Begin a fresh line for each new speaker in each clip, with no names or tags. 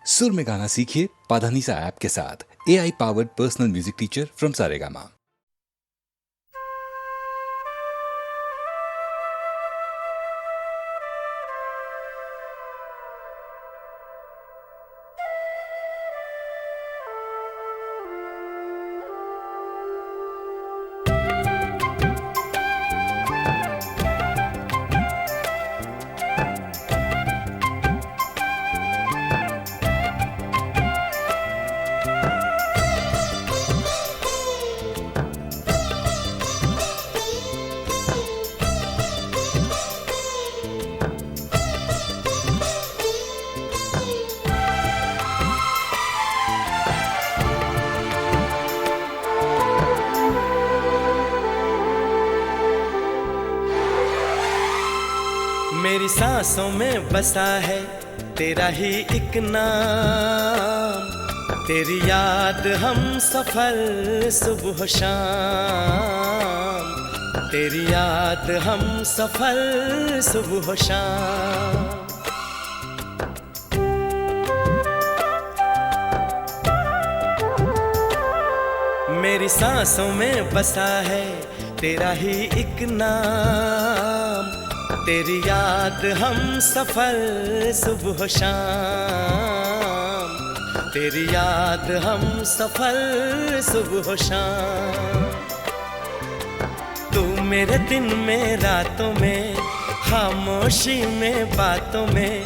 सुर में गाना सीखिए पाधानीसा ऐप के साथ। AI powered personal music teacher from Saregama.
मेरी सांसों में बसा है तेरा ही एक नाम, तेरी याद हम सफर सुबह शाम, तेरी याद हम सफर सुबह शाम। मेरी सांसों में बसा है तेरा ही एक नाम, तेरी याद हम सफर सुबह शाम, तेरी याद हम सफर सुबह शाम। तू मेरे दिन में रातों में, खामोशी में बातों में,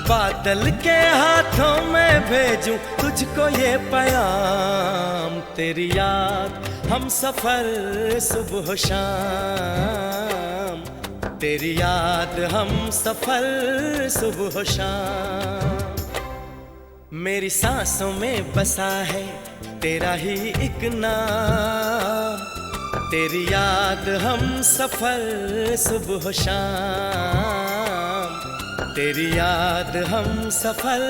बादल के हाथों में भेजूं तुझको ये पैगाम, तेरी याद हम सफर सुबह शाम, तेरी याद हम सफर सुबह शाम। मेरी सांसों में बसा है तेरा ही एक नाम, तेरी याद हम सफर सुबह शाम, तेरी याद हम सफर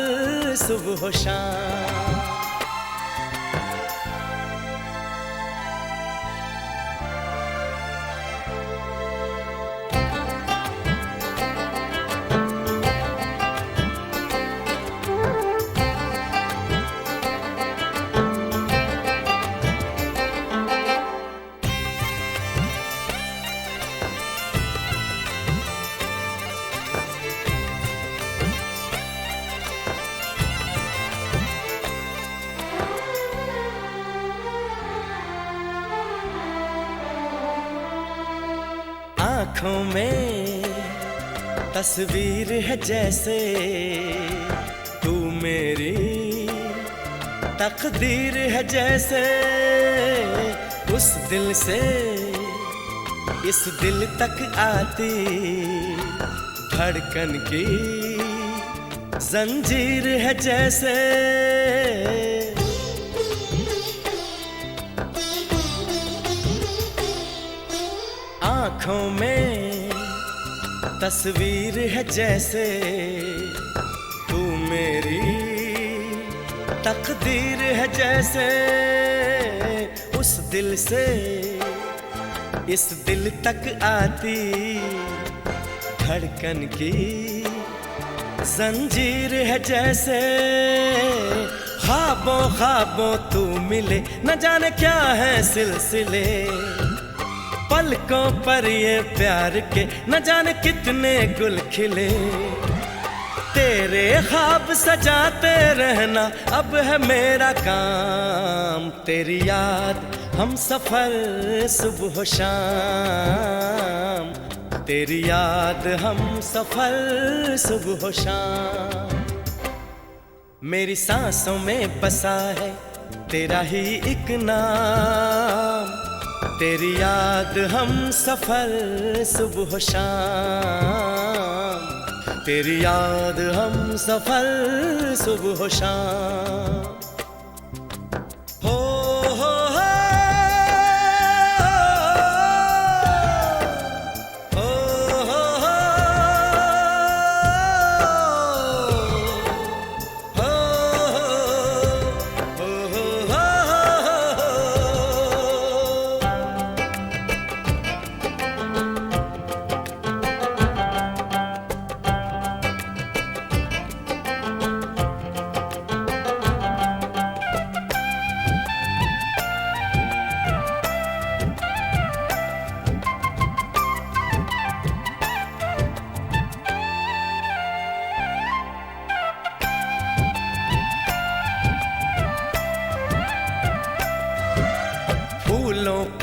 सुबह शाम। आँखों में तस्वीर है जैसे तू मेरी तकदीर है जैसे, उस दिल से इस दिल तक आती धड़कन की जंजीर है जैसे। आँखों में तस्वीर है जैसे तू मेरी तकदीर है जैसे, उस दिल से इस दिल तक आती धड़कन की जंजीर है जैसे। ख्वाबों ख्वाबों तू मिले न जाने क्या है सिलसिले, पलकों पर ये प्यार के न जाने कितने गुल खिले, तेरे ख्वाब सजाते रहना अब है मेरा काम, तेरी याद हम सफर सुबह शाम, तेरी याद हम सफर सुबह शाम। मेरी सांसों में बसा है तेरा ही एक नाम, तेरी याद हम सफर सुबह शाम, तेरी याद हम सफर सुबह शाम। हो हो हो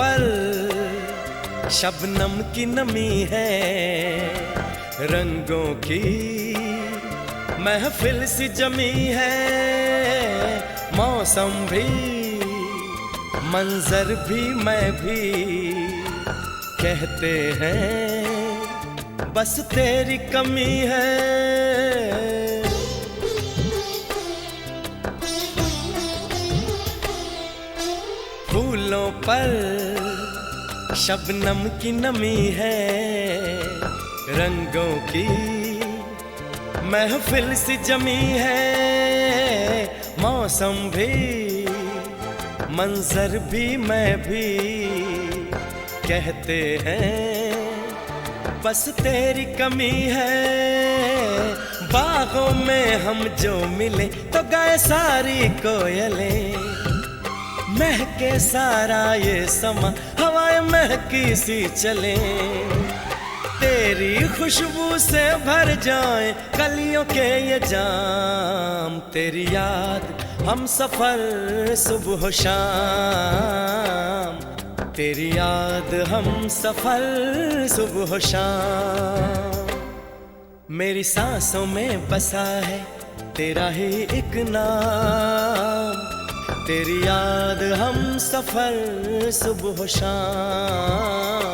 पर शबनम की नमी है, रंगों की महफिल सी जमी है। मौसम भी, मंजर भी, मैं भी, कहते हैं बस तेरी कमी है। फूलों पर शबनम की नमी है, रंगों की महफिल सी जमी है। मौसम भी, मंजर भी, मैं भी, कहते हैं बस तेरी कमी है। बागों में हम जो मिले तो गाए सारी कोयलें, महके सारा ये समा हवाएं महकी सी चले। तेरी खुशबू से भर जाए कलियों के ये जाम। तेरी याद हम सफर सुबह शाम, तेरी याद हम सफर सुबह शाम। मेरी सांसों में बसा है तेरा ही एक नाम। तेरी याद हम सफर सुबह शाम,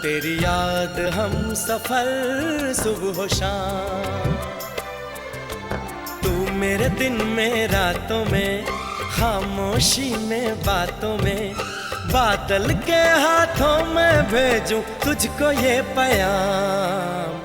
तेरी याद हम सफर सुबह शाम। तू मेरे दिन में रातों में, खामोशी में बातों में, बादल के हाथों में भेजूं तुझको ये पैगाम।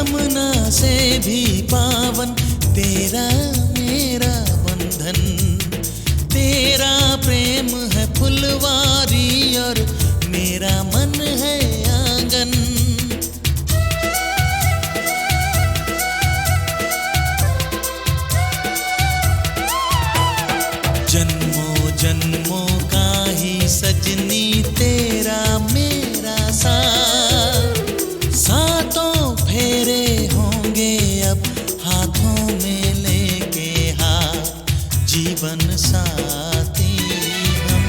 यमुना से भी पावन तेरा मेरा बंधन। तेरा प्रेम है फुलवारी और मेरा मन है आंगन। जन्मों जन्मों का ही सजनी तेरा मेरा साथ। सातों फेरे होंगे अब हाथों में लेके हाथ। जीवन साथी हम,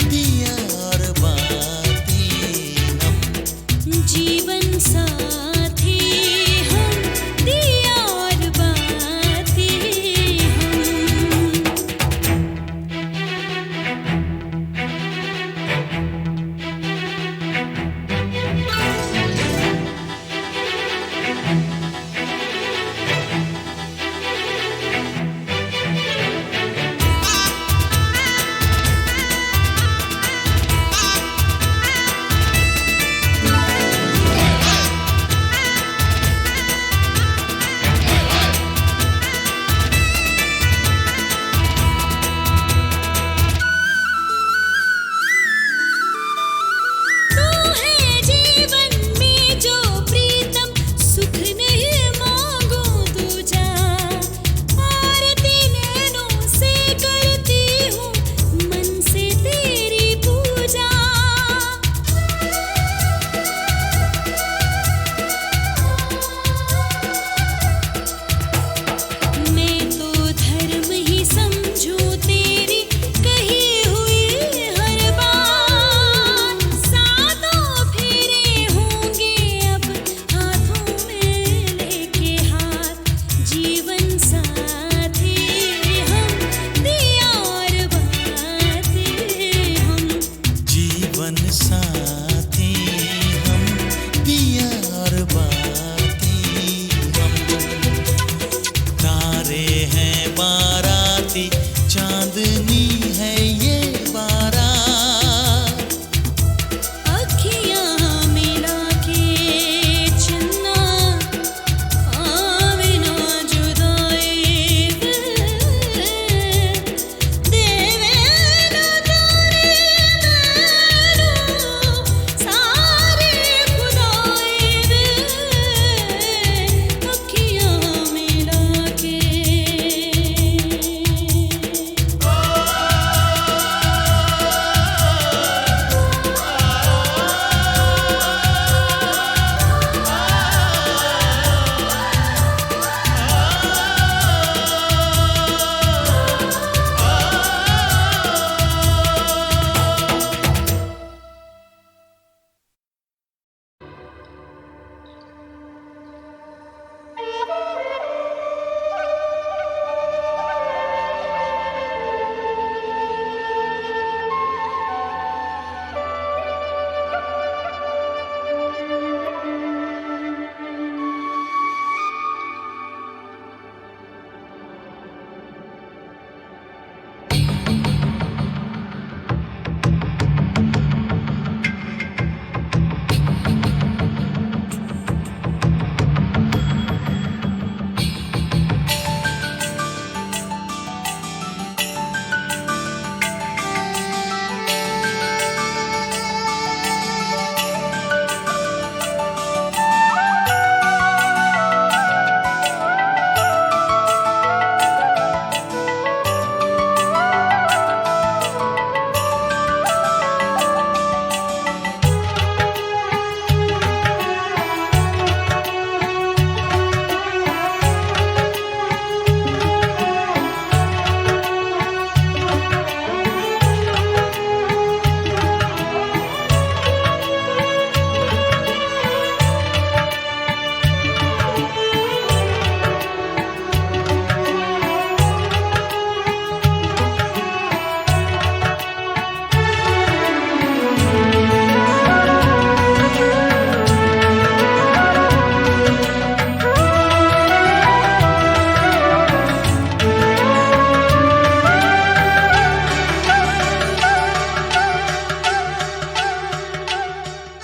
दिया और बाती हम।
जीवन साथी हम, दिया और बाती हम।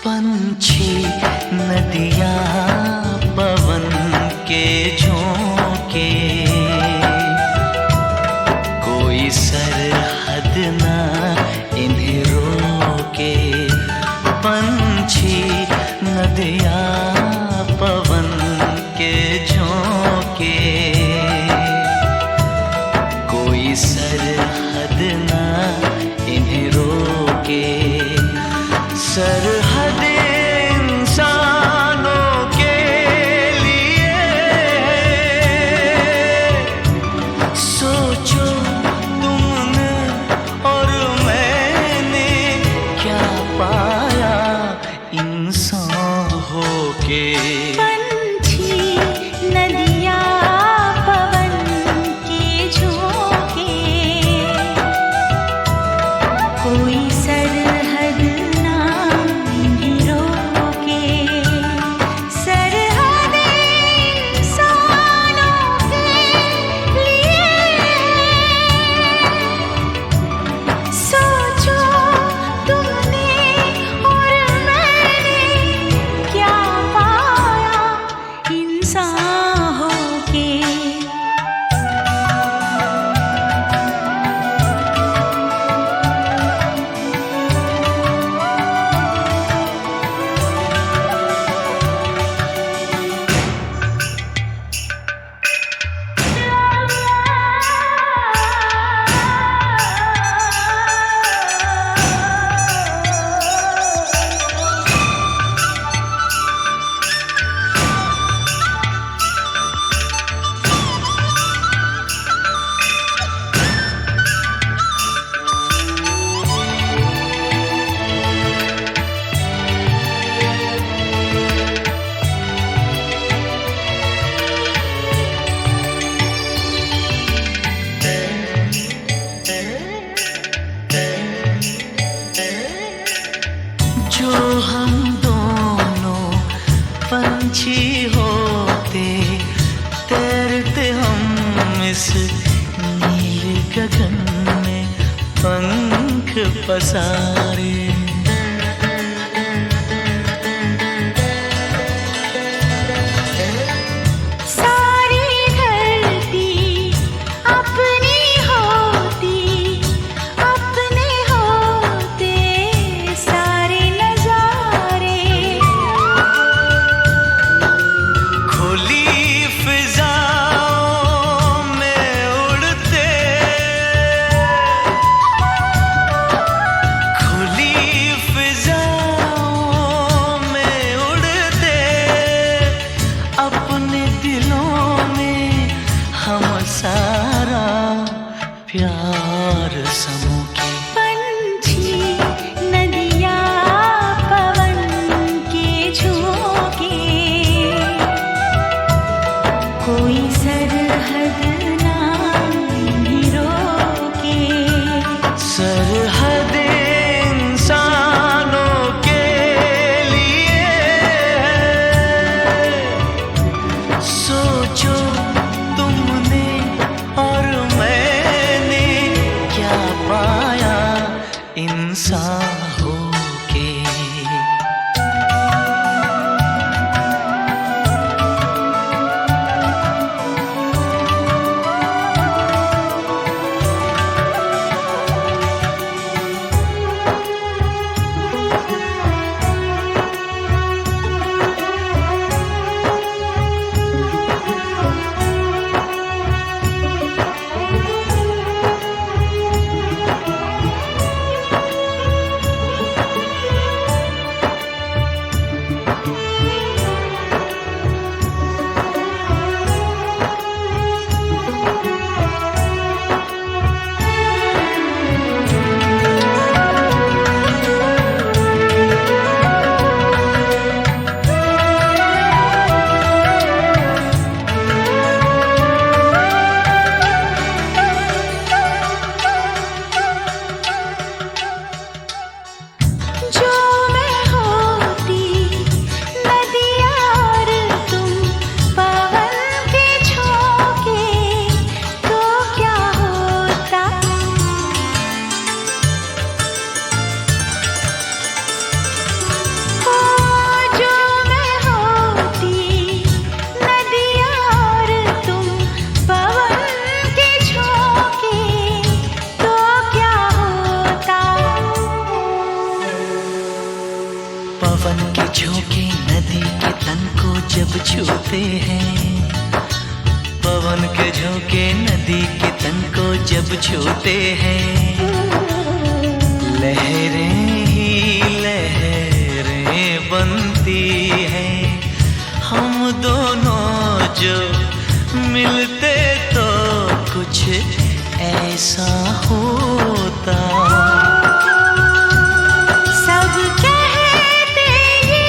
पंछी नदियाँ पवन नदिया पवन के झोंके, कोई सरहद ना इन्हें रोके। सरहद इंसानों के लिए, सोचो तुमने और मैंने क्या पाया इंसान होके।
पंछी नदिया पवन के झोंके, कोई सरहद ना इन्हें रोके। सरहद इंसानों के लिए, सोचो तुमने और मैंने क्या पाया इंसान होके।
जो हम दोनों पंछी होते, तैरते हम इस नीले गगन में पंख पसारे।
सारी धरती अपनी होती, अपने होते सारे नजारे।
खुली फिजाओं में उड़ते, खुली पवन के झोंके नदी के तन को जब छूते हैं, पवन के झोंके नदी के तन को जब छूते हैं, लहरें ही लहरें बनती हैं। हम दोनों जो मिलते तो कुछ ऐसा होता।
सब कहते ये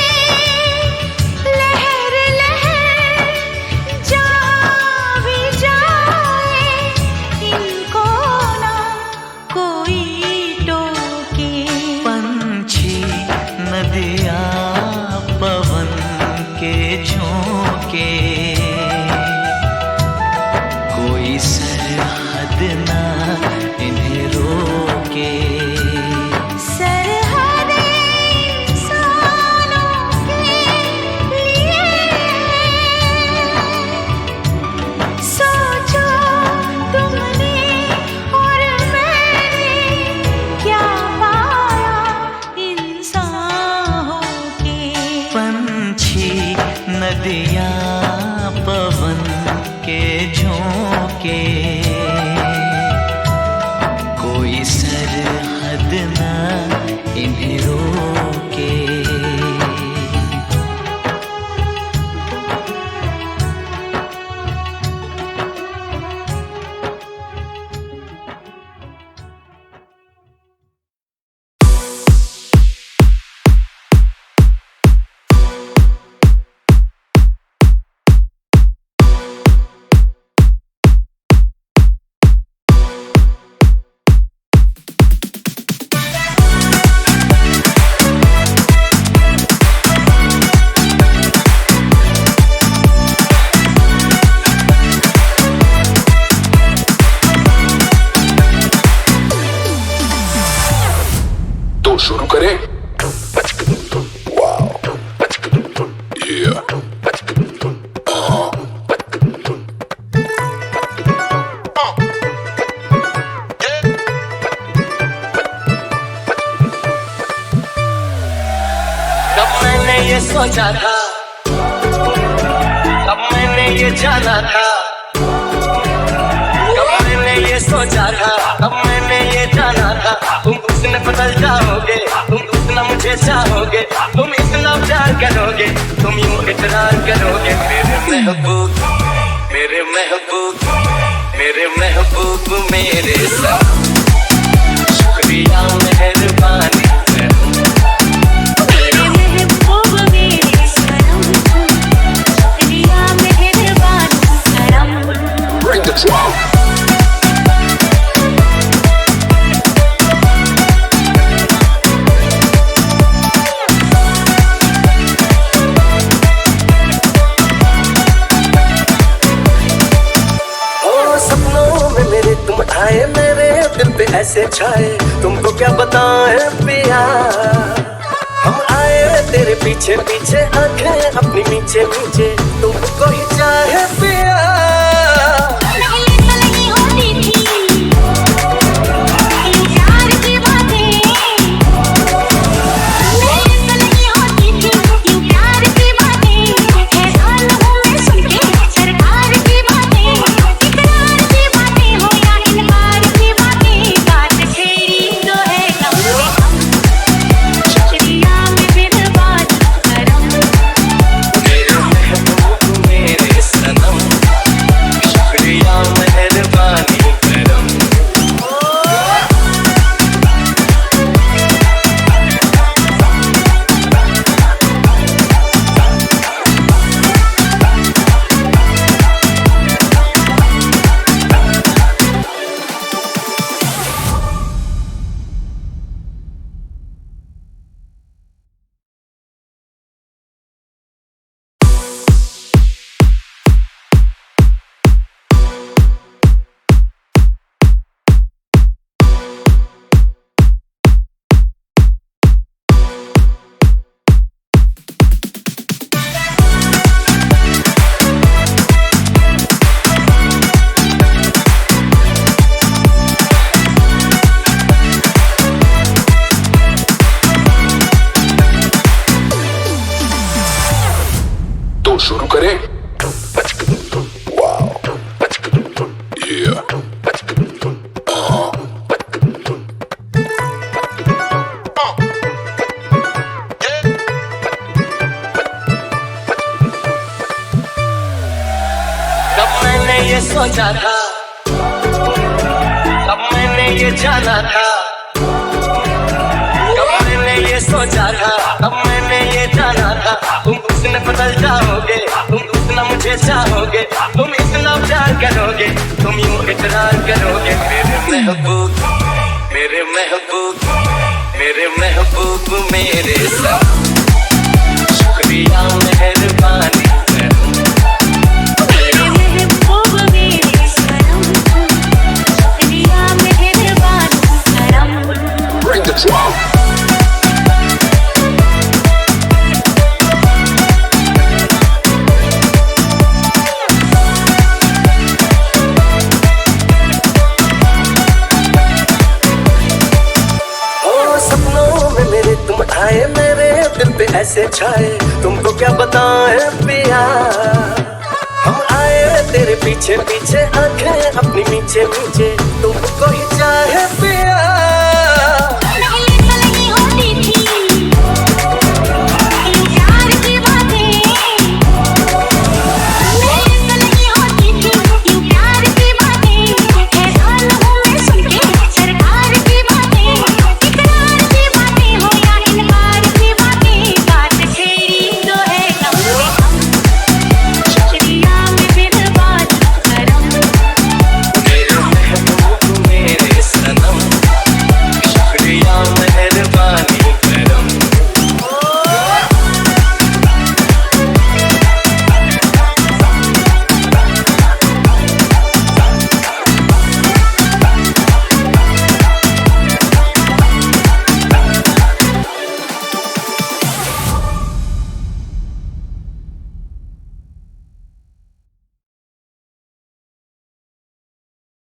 लहर लहर जहाँ भी जाए, इनको ना कोई टोके।
पंछी नदियाँ पवन के झोंके, कोई सरहद ना इन्हें रोके।
सरहदें इंसानों के लिए सोचो तुमने और मैंने क्या पाया इंसान होके।
पंछी नदियाँ पवन के झोंके, कोई सरहद ना इन्हें रोके।
तो शुरू करें। Wow, yeah.
कब मैंने ये सोचा था, कब मैंने ये जाना था, कब मैंने ये सोचा था, कब मैंने ये जाना था। तुम उसने बदल जाओगे, तुम उतना मुझे चाहोगे, तुम इतना प्यार करोगे, तुम यूं इकरार करोगे। मेरे महबूब, मेरे महबूब, मेरे महबूब, मेरे साथ। शुक्रिया मेहरबानी
मेरे महबूब मेरे सनम, शुक्रिया मेहरबानी करम।
Bring the drum.
सपनों में मेरे तुम आए, मेरे दिल पे ऐसे छाए, तुमको क्या बताएं पिया। हम आए तेरे पीछे पीछे, आंखें अपनी नीचे नीचे, तुमको ही चाहे पिया।
पहले तो नहीं होती थी ये प्यार की बातें, पहले तो नहीं होती थी ये प्यार की बातें। हैरान हूँ मैं सुन के सरकार की बातें, इकरार की बातें हो या इनकार की बातें, बात छेड़ी तो है कम से कम। शुक्रिया में मेहरबानी करम।
मेरे महबूब
करें? Wow, yeah.
कब मैंने ये सोचा था, कब मैंने ये जाना था, कब मैंने ये सोचा था, कब मैंने ये जाना था। तुम उसने बदल जाओगे, तुम उतना मुझे चाहोगे, तुम इतना प्यार करोगे, तुम यूं इकरार करोगे। मेरे महबूब, मेरे महबूब, मेरे महबूब, मेरे साथ। शुक्रिया मेहरबानी
मेरे महबूब मेरे सनम, शुक्रिया मेहरबान करम।
Bring the drum.
सपनों में मेरे तुम आए, मेरे दिल पे ऐसे छाए, तुमको क्या बताएं पिया। हम आए तेरे पीछे पीछे, आंखें अपनी नीचे नीचे, तुमको